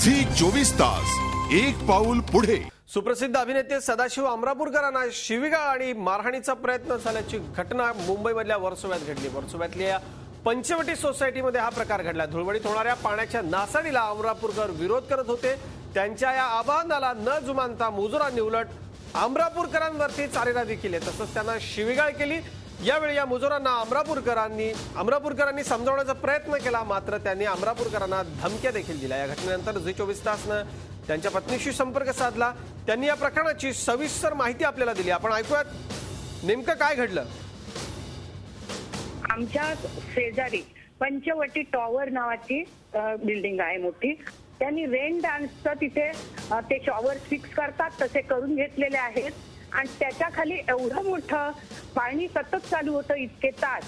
Zee 24 तास एक पाऊल पुढे। सुप्रसिद्ध अभिनेते सदाशिव अमरापूरकरांना शिवीगाळ आणि मारहाणीचा प्रयत्न झाल्याची घटना मुंबईमधल्या वर्सोव्यात घडली। वर्सोव्यातल्या पंचवटी सोसायटीमध्ये हा प्रकार घडला। धुळवडीत होणाऱ्या पाण्याच्या नासाडीला अमरापूरकर विरोध करत होते। त्यांच्या या आवाहनाला न जुमानता मुजुरांनी उलट अमरापूरकरांवरती चारेरावी केली, तसंच त्यांना शिवीगाळ केली। यावेळी या मुजुरांना अमरापूरकरांनी समजावण्याचा प्रयत्न केला, मात्र त्यांनी अमरापूरकरांना धमक्या देखील दिल्या। या घटनेनंतर झी 24 तासनं त्यांच्या पत्नीशी संपर्क साधला। त्यांनी या प्रकरणाची सविस्तर माहिती आपल्याला दिली। आपण ऐकूयात नेमकं काय घडलं। आमच्या शेजारी पंचवटी टॉवर नावाची बिल्डिंग आहे मोठी। त्यांनी रेन डान्सचं तिथे ते शॉवर फिक्स करतात तसे करून घेतलेले आहेत आणि त्याच्या खाली एवढं मोठं पाणी सतत चालू होतं इतके तास।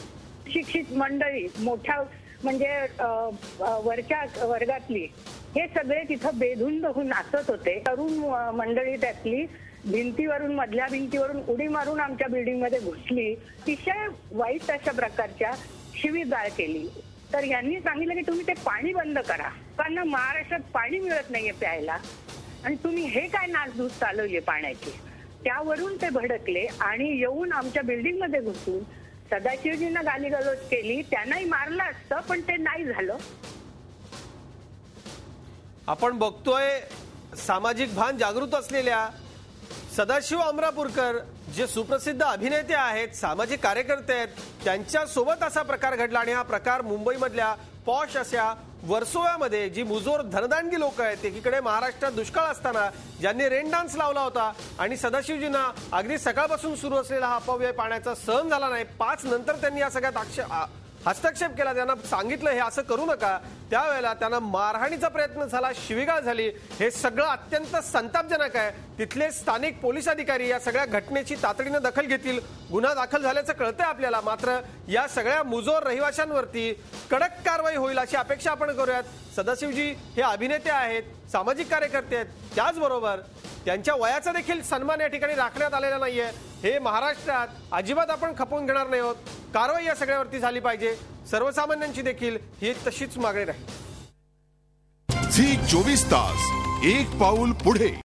शिक्षित मंडळी मोठ्या म्हणजे वरच्या वर्गातली हे सगळे तिथं बेधुंद होऊन नाचत होते। तरुण मंडळी त्यातली भिंतीवरून मधल्या भिंतीवरून उडी मारून आमच्या बिल्डिंग मध्ये घुसली। अतिशय वाईट अशा प्रकारच्या शिवीगाळ केली। तर यांनी सांगितलं की तुम्ही ते पाणी बंद करा, कारण महाराष्ट्रात पाणी मिळत नाहीये प्यायला आणि तुम्ही हे काय नासधूस चालवली पाण्याची। त्यावरून ते भडकले आणि येऊन आमच्या बिल्डिंग मध्ये घुसून सदाशिवजींना गालीगलोच केली। त्यांनाही मारलं असतं पण ते नाही झालं। आपण बघतोय सामाजिक भान जागृत असलेल्या सदाशिव अमरापूरकर जे सुप्रसिद्ध अभिनेते आहेत, सामाजिक कार्यकर्ते आहेत, त्यांच्या सोबत असा प्रकार घडला आणि हा प्रकार मुंबईमधल्या पॉश अशा वर्सोव्यामध्ये जी मुजोर धनदांडगी लोक आहेत, एकीकडे महाराष्ट्रात दुष्काळ असताना ज्यांनी रेन डान्स लावला होता आणि सदाशिवजींना अगदी सकाळपासून सुरू असलेला हा अपव्यय पाण्याचा सहन झाला नाही। 5 नंतर त्यांनी या सगळ्यात हस्तक्षेप केला, त्यांना सांगितलं हे असं करू नका। त्यावेळेला त्यांना मारहाणीचा प्रयत्न झाला, शिवीगाळ झाली। हे सगळं अत्यंत संतापजनक आहे। तिथले स्थानिक पोलीस अधिकारी या सगळ्या घटनेची तातडीने दखल घेतील। गुन्हा दाखल झाल्याचं कळतंय आपल्याला, मात्र या सगळ्या मुजोर रहिवाशांवरती कडक कारवाई होईल अशी अपेक्षा आपण करूयात। सदाशिवजी हे अभिनेते आहेत, सामाजिक कार्यकर्ते आहेत, त्याचबरोबर त्यांच्या वयाचा देखील सन्मान या ठिकाणी राखण्यात आलेला नाहीये। हे महाराष्ट्रात अजिबात आपण खपवून घेणार नाही आहोत। कारवाई या सगळ्यावरती झाली पाहिजे। सर्वसामान्यांची देखील ही तशीच मागणी राहील। झी 24 तास एक पाऊल पुढे।